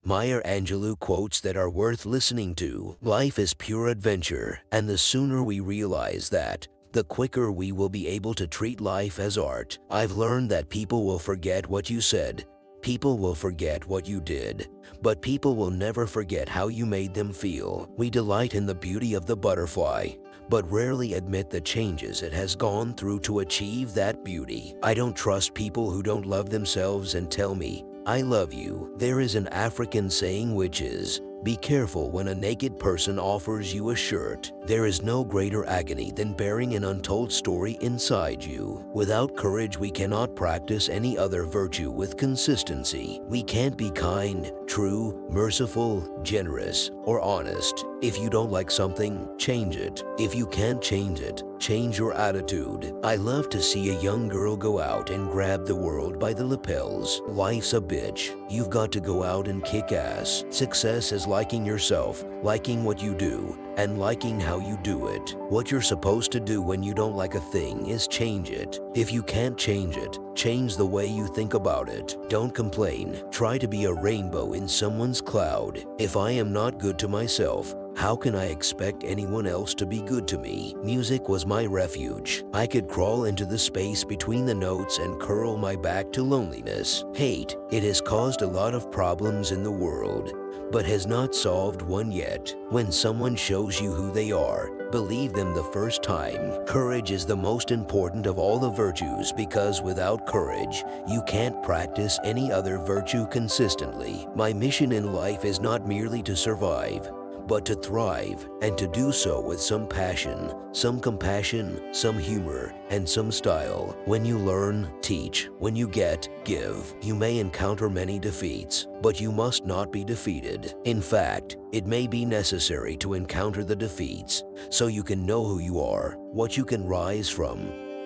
Maya Angelou quotes that are worth listening to. Life is pure adventure, and the sooner we realize that, the quicker we will be able to treat life as art. I've learned that people will forget what you said. People will forget what you did, but people will never forget how you made them feel. We delight in the beauty of the butterfly, but rarely admit the changes it has gone through to achieve that beauty. I don't trust people who don't love themselves and tell me, "I love you." There is an African saying which is, "Be careful when a naked person offers you a shirt." There is no greater agony than bearing an untold story inside you. Without courage, we cannot practice any other virtue with consistency. We can't be kind, true, merciful, generous, or honest. If you don't like something, change it. If you can't change it, change your attitude. I love to see a young girl go out and grab the world by the lapels. Life's a bitch. You've got to go out and kick ass. Success is liking yourself, liking what you do, and liking how you do it. What you're supposed to do when you don't like a thing is change it. If you can't change it, change the way you think about it. Don't complain. Try to be a rainbow in someone's cloud. If I am not good to myself, how can I expect anyone else to be good to me? Music was my refuge. I could crawl into the space between the notes and curl my back to loneliness. Hate, it has caused a lot of problems in the world, but has not solved one yet. When someone shows you who they are, believe them the first time. Courage is the most important of all the virtues because without courage, you can't practice any other virtue consistently. My mission in life is not merely to survive, but to thrive, and to do so with some passion, some compassion, some humor, and some style. When you learn, teach. When you get, give. You may encounter many defeats, but you must not be defeated. In fact, it may be necessary to encounter the defeats so you can know who you are, what you can rise from,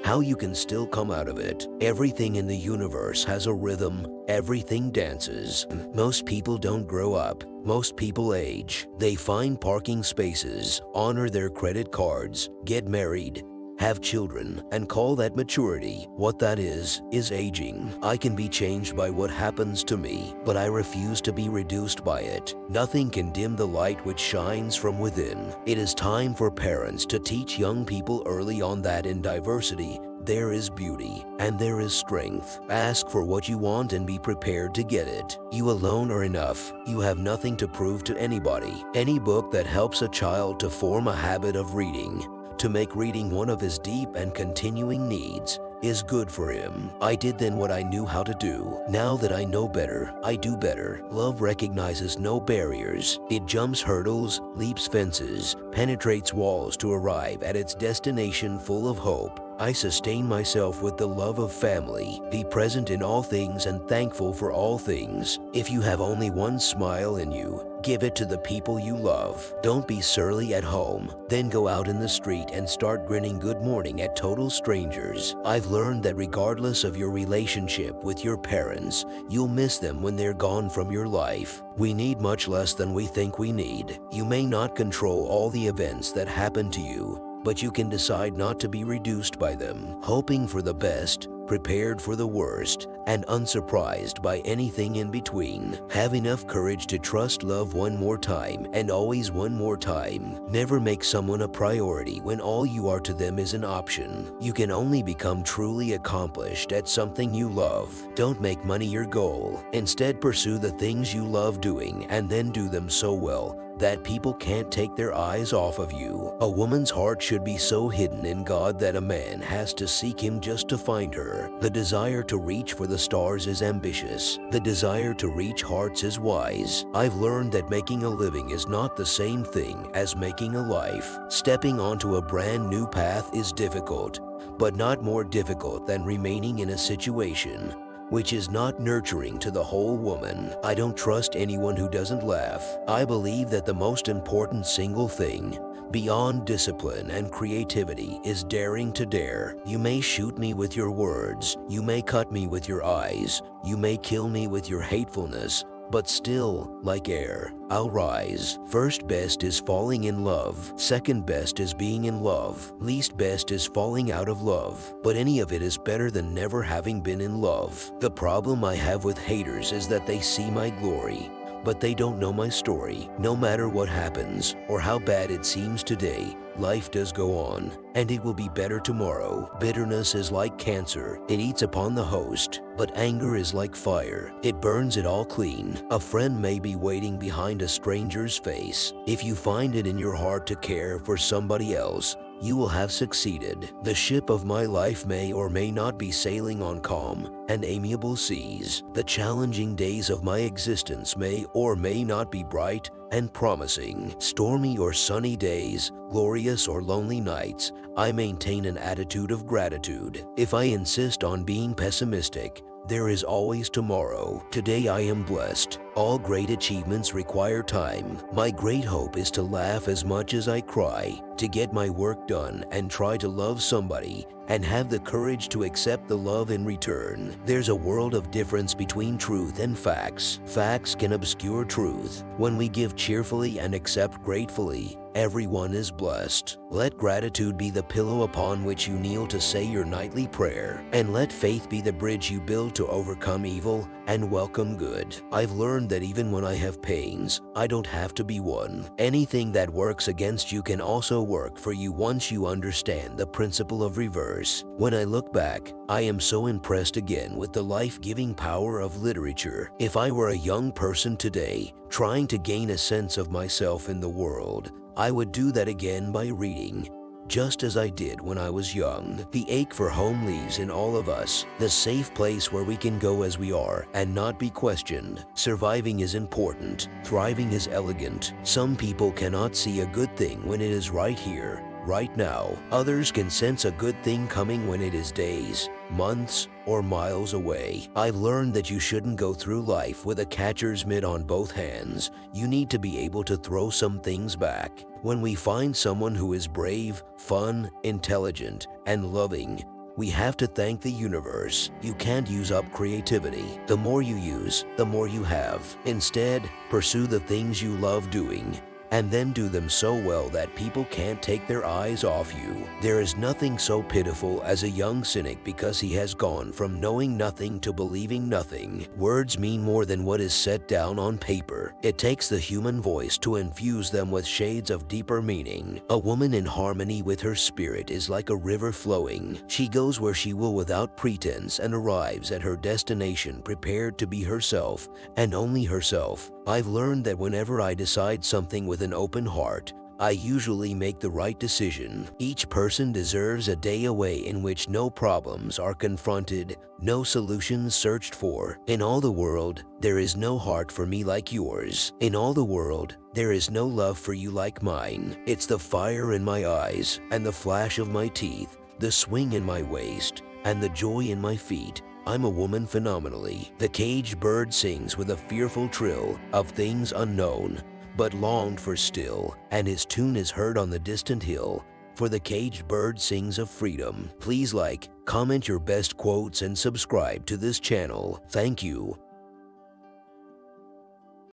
how you can still come out of it. Everything in the universe has a rhythm. Everything dances. Most people don't grow up. Most people age. They find parking spaces, honor their credit cards, get married, have children, and call that maturity. What that is aging. I can be changed by what happens to me, but I refuse to be reduced by it. Nothing can dim the light which shines from within. It is time for parents to teach young people early on that in diversity, there is beauty, and there is strength. Ask for what you want and be prepared to get it. You alone are enough. You have nothing to prove to anybody. Any book that helps a child to form a habit of reading, to make reading one of his deep and continuing needs, is good for him. I did then what I knew how to do. Now that I know better, I do better. Love recognizes no barriers. It jumps hurdles, leaps fences, penetrates walls to arrive at its destination full of hope. I sustain myself with the love of family. Be present in all things and thankful for all things. If you have only one smile in you, give it to the people you love. Don't be surly at home, then go out in the street and start grinning good morning at total strangers. I've learned that regardless of your relationship with your parents, you'll miss them when they're gone from your life. We need much less than we think we need. You may not control all the events that happen to you, but you can decide not to be reduced by them. Hoping for the best, prepared for the worst, and unsurprised by anything in between. Have enough courage to trust love one more time, and always one more time. Never make someone a priority when all you are to them is an option. You can only become truly accomplished at something you love. Don't make money your goal. Instead, pursue the things you love doing and then do them so well that people can't take their eyes off of you. A woman's heart should be so hidden in God that a man has to seek him just to find her. The desire to reach for the stars is ambitious. The desire to reach hearts is wise. I've learned that making a living is not the same thing as making a life. Stepping onto a brand new path is difficult, but not more difficult than remaining in a situation which is not nurturing to the whole woman. I don't trust anyone who doesn't laugh. I believe that the most important single thing, beyond discipline and creativity, is daring to dare. You may shoot me with your words, you may cut me with your eyes, you may kill me with your hatefulness, but still, like air, I'll rise. First best is falling in love. Second best is being in love. Least best is falling out of love. But any of it is better than never having been in love. The problem I have with haters is that they see my glory, but they don't know my story. No matter what happens or how bad it seems today, life does go on, and it will be better tomorrow. Bitterness is like cancer. It eats upon the host, but anger is like fire. It burns it all clean. A friend may be waiting behind a stranger's face. If you find it in your heart to care for somebody else, you will have succeeded. The ship of my life may or may not be sailing on calm and amiable seas. The challenging days of my existence may or may not be bright and promising. Stormy or sunny days, glorious or lonely nights, I maintain an attitude of gratitude. If I insist on being pessimistic, there is always tomorrow. Today I am blessed. All great achievements require time. My great hope is to laugh as much as I cry, to get my work done and try to love somebody, and have the courage to accept the love in return. There's a world of difference between truth and facts. Facts can obscure truth. When we give cheerfully and accept gratefully, everyone is blessed. Let gratitude be the pillow upon which you kneel to say your nightly prayer, and let faith be the bridge you build to overcome evil and welcome good. I've learned that even when I have pains, I don't have to be one. Anything that works against you can also work for you once you understand the principle of reverse. When I look back, I am so impressed again with the life-giving power of literature. If I were a young person today, trying to gain a sense of myself in the world, I would do that again by reading, just as I did when I was young. The ache for home lives in all of us, the safe place where we can go as we are and not be questioned. Surviving is important. Thriving is elegant. Some people cannot see a good thing when it is right here, right now. Others can sense a good thing coming when it is days, months, or miles away. I've learned that you shouldn't go through life with a catcher's mitt on both hands. You need to be able to throw some things back. When we find someone who is brave, fun, intelligent, and loving, we have to thank the universe. You can't use up creativity. The more you use, the more you have. Instead, pursue the things you love doing, and then do them so well that people can't take their eyes off you. There is nothing so pitiful as a young cynic because he has gone from knowing nothing to believing nothing. Words mean more than what is set down on paper. It takes the human voice to infuse them with shades of deeper meaning. A woman in harmony with her spirit is like a river flowing. She goes where she will without pretense and arrives at her destination prepared to be herself and only herself. I've learned that whenever I decide something with an open heart, I usually make the right decision. Each person deserves a day away in which no problems are confronted, no solutions searched for. In all the world, there is no heart for me like yours. In all the world, there is no love for you like mine. It's the fire in my eyes and the flash of my teeth, the swing in my waist and the joy in my feet. I'm a woman phenomenally. The caged bird sings with a fearful trill of things unknown, but longed for still, and his tune is heard on the distant hill, for the caged bird sings of freedom. Please like, comment your best quotes and subscribe to this channel. Thank you.